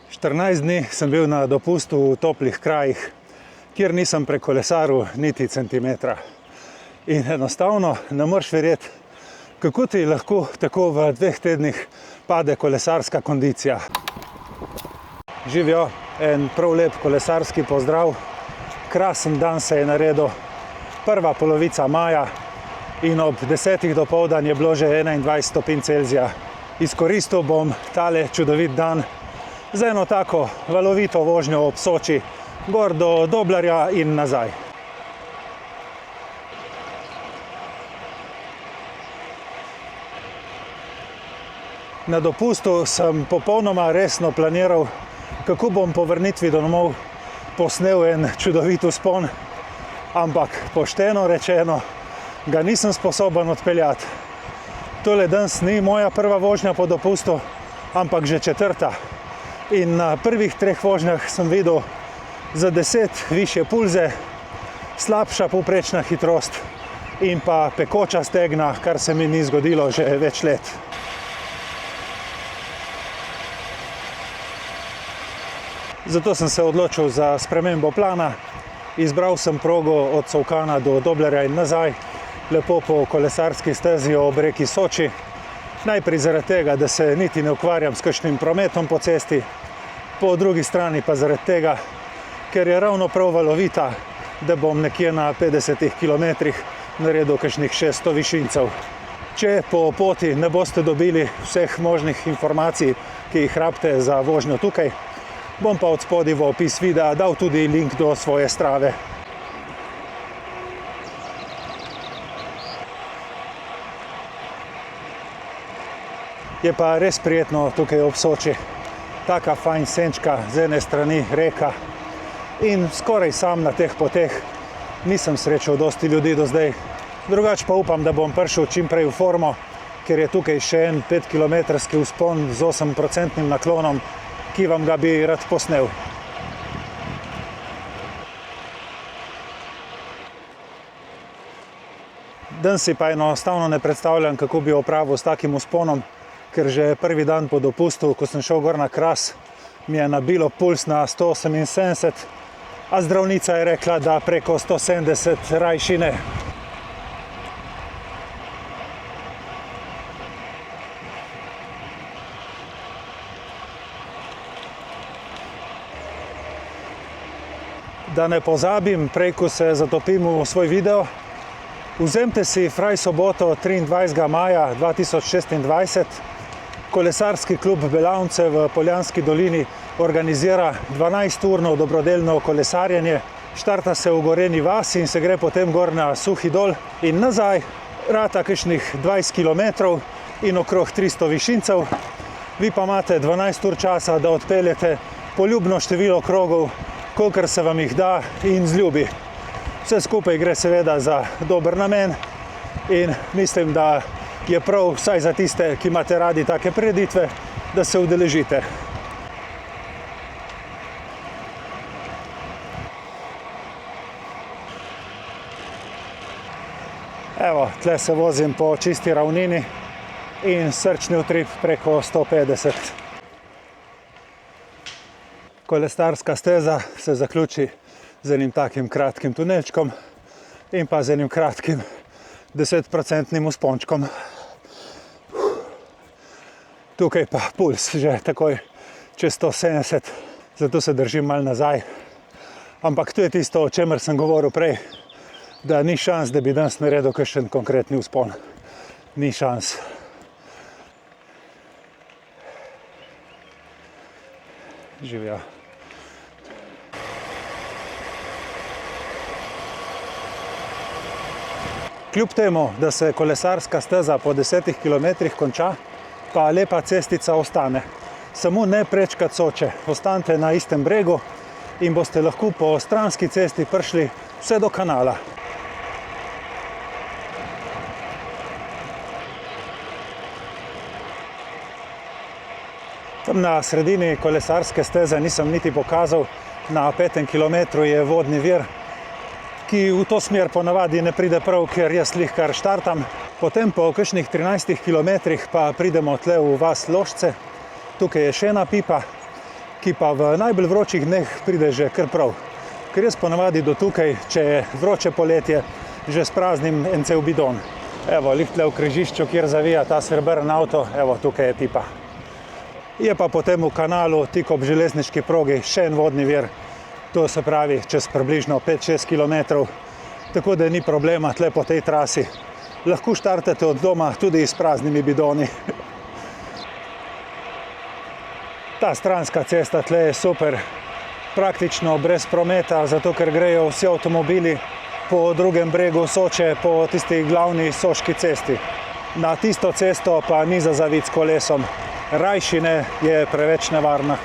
14 dni sem bil na dopustu v toplih krajih, kjer nisem prekolesaril niti centimetra. In enostavno ne moreš verjeti, kako ti lahko tako v 2 tednih pade kolesarska kondicija. Živijo, en prav lep kolesarski pozdrav. Krasen dan se je naredil, prva polovica maja in ob 10. dopoldan je bilo že 21 stopinj Celzija. Izkoristil bom tale čudovit dan za eno tako valovito vožnjo ob Soči, gor do Doblarja in nazaj. Na dopustu sem popolnoma resno planiral, kako bom po vrnitvi domov posnel en čudovit vzpon, ampak pošteno rečeno ga nisem sposoben odpeljati. Tole danes ni moja prva vožnja po dopustu, ampak že 4. In na prvih 3 vožnjah sem videl za 10 višje pulze, slabša povprečna hitrost in pa pekoča stegna, kar se mi ni zgodilo že več let. Zato sem se odločil za spremembo plana. Izbral sem progo od Solkana do Doblerja in nazaj, lepo po kolesarski stezi ob reki Soči. Najprej zaradi tega, da se niti ne ukvarjam s kakšnim prometom po cesti, po drugi strani pa zaradi tega, ker je ravno prav valovita, da bom nekje na 50 kilometrih naredil kakšnih 600 višincev. Če po poti ne boste dobili vseh možnih informacij, ki jih rabite za vožnjo tukaj, bom pa od spodaj v opis videa dal tudi link do svoje Strave. Je pa res prijetno tukaj ob Soči. Taka fajn senčka, z ene strani reka in skoraj sam na teh poteh. Nisem srečal dosti ljudi do zdaj. Drugače pa upam, da bom prišel čim prej v formo, ker je tukaj še en 5-kilometrski vzpon z 8% naklonom, ki vam ga bi rad posnel. Danes si pa enostavno ne predstavljam, kako bi opravil s takim vzponom, ker že prvi dan po dopustu, ko sem šel gor na Kras, mi je nabilo puls na 178, a zdravnica je rekla, da preko 170 rajši ne. Da ne pozabim, prej ko se zatopim v svoj video, vzemite si fraj soboto 23. maja 2026. Kolesarski klub Belavnice v Poljanski dolini organizira 12-urno dobrodelno kolesarjenje. Štarta se v Goreni vasi in se gre potem gor na Suhi dol in nazaj, rata kakšnih 20 km in okrog 300 višincev. Vi pa imate 12 ur časa, da odpeljete poljubno število krogov, kolikor se vam jih da in zljubi. Vse skupaj gre seveda za dober namen in mislim, da je prav vsaj za tiste, ki imate radi take prireditve, da se udeležite. Evo, tle se vozim po čisti ravnini in srčni utrip preko 150. Kolesarska steza se zaključi z enim takim kratkim tunelčkom in pa z enim kratkim 10% vzpončkom. Tukaj pa puls že takoj čez 170, zato se držim malo nazaj. Ampak to je tisto, o čemer sem govoril prej, da ni šans, da bi danes naredil kakšen konkretni vzpon. Ni šans. Živijo. Kljub temu, da se kolesarska steza po 10 kilometrih konča, pa lepa cestica ostane. Samo ne prečkati Soče. Ostanite na istem bregu in boste lahko po stranski cesti prišli vse do kanala. Tam na sredini kolesarske steze nisem niti pokazal, na 5. kilometru je vodni vir, ki v to smer ponavadi ne pride prav, ker jaz lihkar štartam. Potem po kakšnih 13 kilometrih pa pridemo tle v vas Lošce. Tukaj je še ena pipa ki pa v najbolj vročih dneh pride že kar prav. Ker jaz ponavadi do tukaj, če je vroče poletje, že spraznim en cel bidon. Evo, lih tle v križišču, kjer zavija ta srebrn avto, evo, tukaj je pipa. Je pa potem v kanalu, tik ob železniški progi, še en vodni vir. To se pravi čez približno 5-6 km, tako da ni problema tle po tej trasi. Lahko štartate od doma tudi s praznimi bidoni. Ta stranska cesta tle je super, praktično brez prometa, zato ker grejo vsi avtomobili po drugem bregu Soče, po tisti glavni soški cesti. Na tisto cesto pa ni za zaviti s kolesom, rajši ne, je preveč nevarna.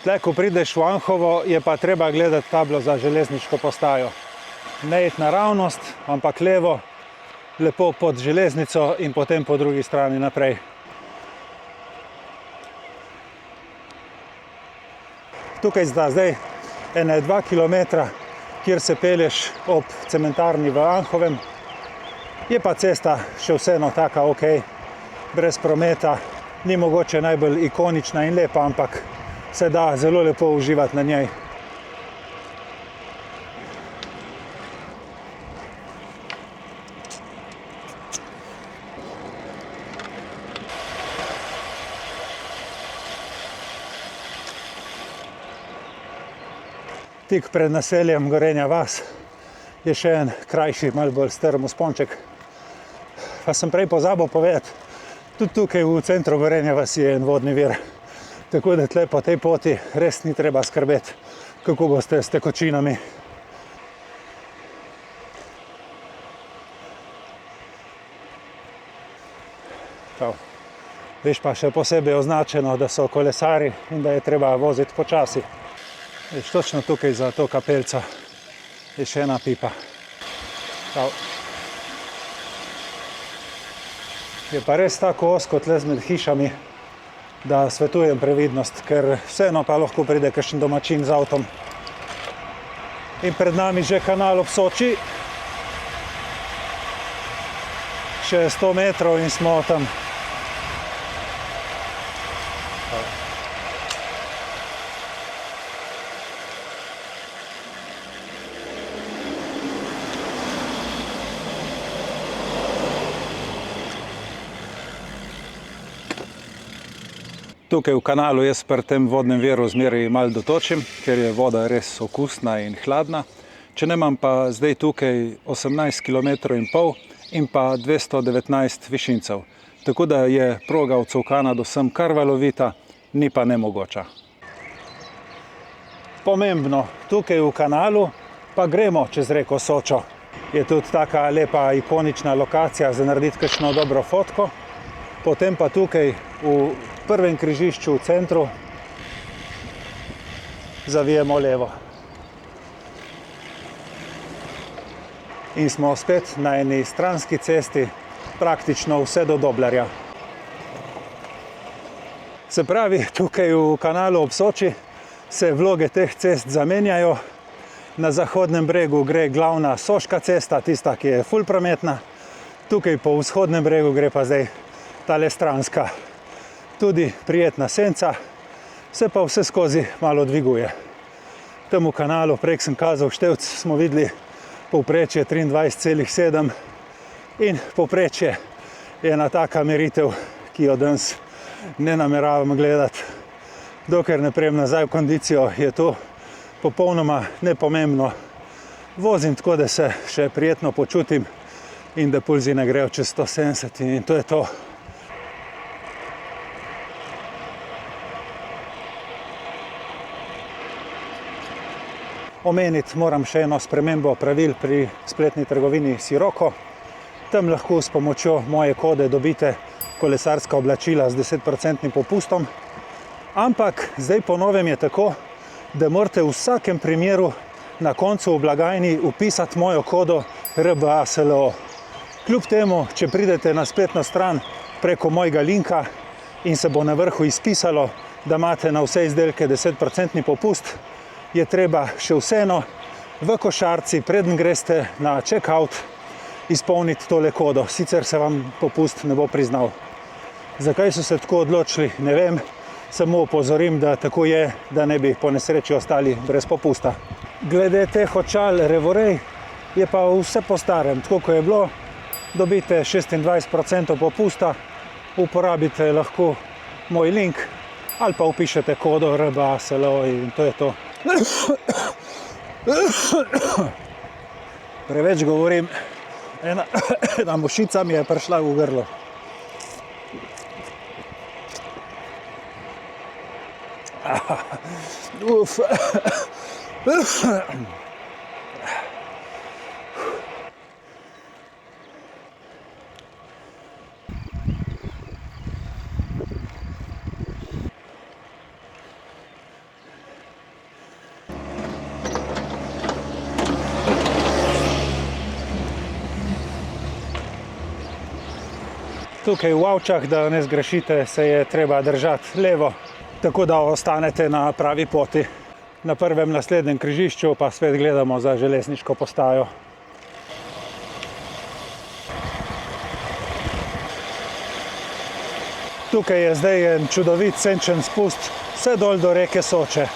Tle, ko prideš v Anhovo, je pa treba gledati tablo za železniško postajo. Ne iti naravnost, ampak levo, lepo pod železnico in potem po drugi strani naprej. Tukaj zdaj ene 2 km, kjer se pelješ ob cementarni v Anhovem. Je pa cesta še vseeno taka ok, brez prometa, ni mogoče najbolj ikonična in lepa, ampak se da zelo lepo uživati na njej. Tik pred naseljem Gorenja vas je še en krajši, malo bolj strm vzponček. Pa sem prej pozabil povedati, tudi tukaj v centru Gorenja vas je en vodni vir. Tako da tle po tej poti res ni treba skrbeti, kako boste s tekočinami. Veš pa še posebej označeno, da so kolesari in da je treba voziti počasi. Veš, točno tukaj za to kapelco je še ena pipa. Je pa res tako ozko tle med hišami, da svetujem previdnost, ker vseeno pa lahko pride kakšen domačin z avtom. In pred nami že kanal ob Soči. Še 100 metrov in smo tam. Tukaj v kanalu jaz pri tem vodnem viru zmeraj malo dotočim, ker je voda res okusna in hladna. Če nemam pa zdaj tukaj 18 km in pol in pa 219 višincev. Tako da je proga od Covkana do sem kar valovita, ni pa nemogoča. Pomembno, tukaj v kanalu pa gremo čez reko Sočo. Je tudi taka lepa ikonična lokacija za narediti kakšno dobro fotko. Potem pa tukaj v prvem križišču v centru zavijemo levo. In smo spet na eni stranski cesti, praktično vse do Doblarja. Se pravi, tukaj v kanalu ob Soči se vloge teh cest zamenjajo. Na zahodnem bregu gre glavna soška cesta, tista, ki je ful prometna. Tukaj po vzhodnem bregu gre pa zdaj tale stranska. Tudi prijetna senca, se pa vse skozi malo dviguje. Tam v kanalu, prek sem kazal števc, smo videli povprečje 23,7 in povprečje je ena taka meritev, ki jo danes ne nameravam gledati. Dokler ne prijem nazaj v kondicijo, je to popolnoma nepomembno. Vozim tako, da se še prijetno počutim in da pulzi ne grejo čez 170 in to je to. Omeniti moram še eno spremembo pravil pri spletni trgovini Sirocco. Tam lahko s pomočjo moje kode dobite kolesarska oblačila z 10% popustom. Ampak zdaj po novem je tako, da morate v vsakem primeru na koncu v blagajni vpisati mojo kodo RBASLO. Kljub temu, če pridete na spletno stran preko mojega linka in se bo na vrhu izpisalo, da imate na vse izdelke 10% popust, je treba še vseeno v košarci, preden greste na checkout, izpolniti tole kodo, sicer se vam popust ne bo priznal. Zakaj so se tako odločili, ne vem, Samo opozorim, da tako je, da ne bi po nesreči ostali brez popusta. Glede teh očal Revorej je pa vse po starem, tako kot je bilo. Dobite 26% popusta, uporabite lahko moj link ali pa upišete kodo RBASLO in to je to. Preveč govorim, ena mušica mi je prišla v grlo. Uf. Tukaj v Avčah, da ne zgrešite, se je treba držati levo, tako da ostanete na pravi poti. Na prvem naslednjem križišču pa spet gledamo za železniško postajo. Tukaj je zdaj en čudovit senčen spust, vse dol do reke Soče.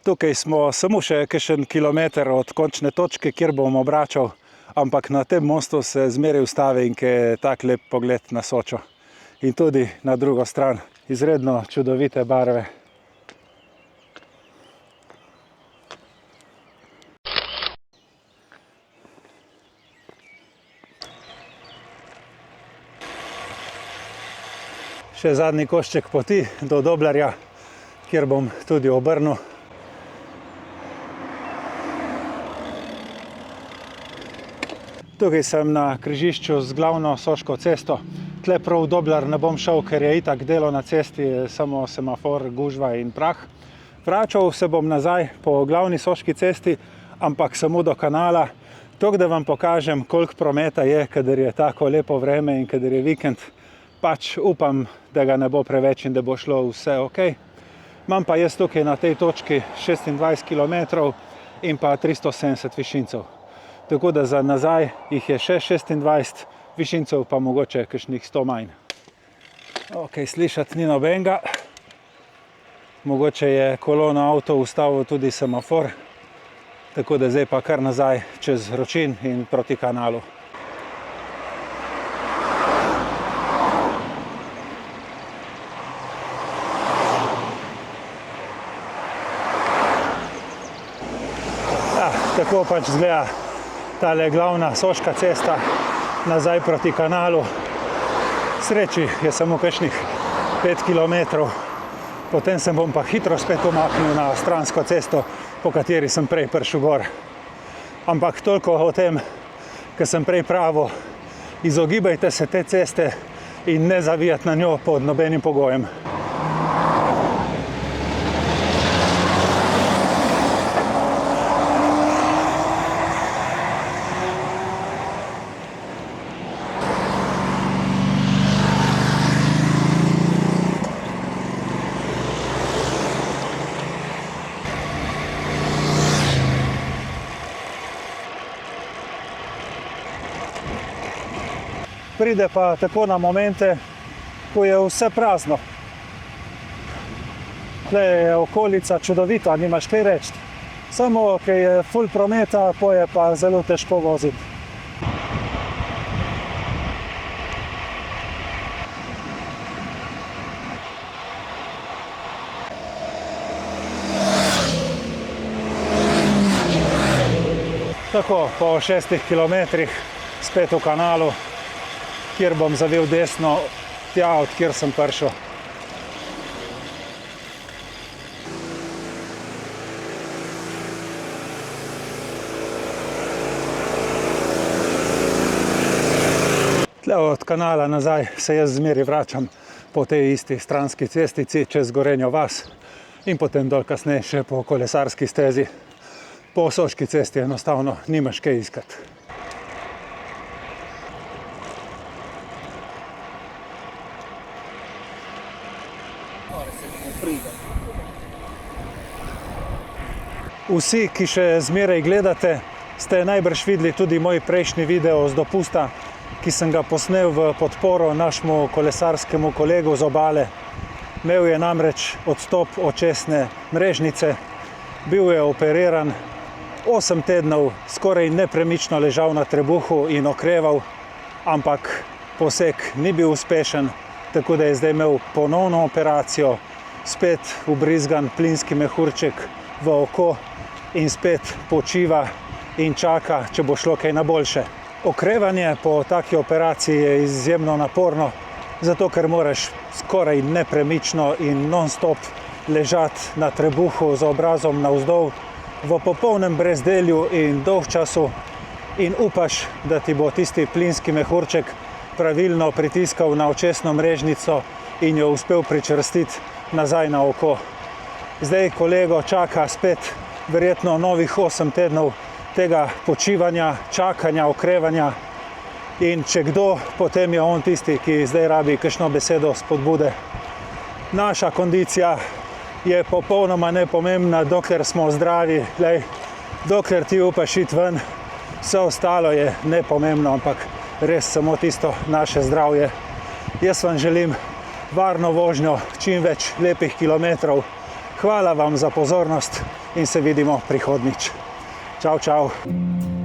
Tukaj smo samo še kakšen kilometer od končne točke, kjer bom obračal, ampak na tem mostu se zmeraj ustavim, ker je tak lep pogled na Sočo. In tudi na drugo stran, izredno čudovite barve. Še zadnji košček poti do Doblarja, kjer bom tudi obrnil. Tukaj sem na križišču z glavno Soško cesto. Tle prav v Doblar ne bom šel, ker je itak delo na cesti, samo semafor, gužva in prah. Vračal se bom nazaj po glavni Soški cesti, ampak samo do kanala. Toliko, da vam pokažem, koliko prometa je, kadar je tako lepo vreme in kadar je vikend. Pač upam, da ga ne bo preveč in da bo šlo vse ok. Imam pa jaz tukaj na tej točki 26 km in pa 370 višincev. Tako da za nazaj jih je še 26, višincev pa mogoče kakšnih 100 manj. Ok, slišati ni nobenega. Mogoče je kolo na avto ustavil tudi semafor. Tako da zdaj pa kar nazaj čez Ročin in proti kanalu. Tako pač izgleda tale glavna Soška cesta nazaj proti kanalu. Sreči je samo kakšnih 5 km. Potem se bom pa hitro spet umaknil na stransko cesto, po kateri sem prej prišel gor. Ampak toliko o tem, ker sem prej pravil, izogibajte se te ceste in ne zavijati na njo pod nobenim pogojem. Pride pa tako na momente, ko je vse prazno. Tle je okolica čudovita, nimaš kaj reči. Samo, ker je ful prometa, po je pa zelo težko voziti. Tako, po 6 kilometrih spet v kanalu, kjer bom zavil desno tja, od kjer sem prišel. Tle od kanala nazaj se jaz zmeri vračam po tej isti stranski cestici čez Gorenjo vas in potem dol kasneje še po kolesarski stezi. Po Osoški cesti enostavno nimaš kaj iskati. Vsi, ki še zmeraj gledate, ste najbrž videli tudi moj prejšnji video z dopusta, ki sem ga posnel v podporo našemu kolesarskemu kolegu z obale. Imel je namreč odstop očesne mrežnice, bil je operiran, 8 tednov skoraj nepremično ležal na trebuhu in okreval, ampak poseg ni bil uspešen, tako da je zdaj imel ponovno operacijo, spet vbrizgan plinski mehurček v oko in spet počiva in čaka, če bo šlo kaj na boljše. Okrevanje po taki operaciji je izjemno naporno, zato ker moraš skoraj nepremično in non-stop ležati na trebuhu z obrazom navzdol v popolnem brezdelju in dolgčasu in upaš, da ti bo tisti plinski mehurček pravilno pritiskal na očesno mrežnico in jo uspel pričvrstiti nazaj na oko. Zdaj kolego čaka spet verjetno novih 8 tednov tega počivanja, čakanja, okrevanja in če kdo, potem je on tisti, ki zdaj rabi kakšno besedo spodbude. Naša kondicija je popolnoma nepomembna, dokler smo zdravi, dokler ti upaš iti ven, vse ostalo je nepomembno, ampak res samo tisto naše zdravje. Jaz vam želim varno vožnjo, čim več lepih kilometrov. Hvala vam za pozornost in se vidimo prihodnjič. Čau, čau.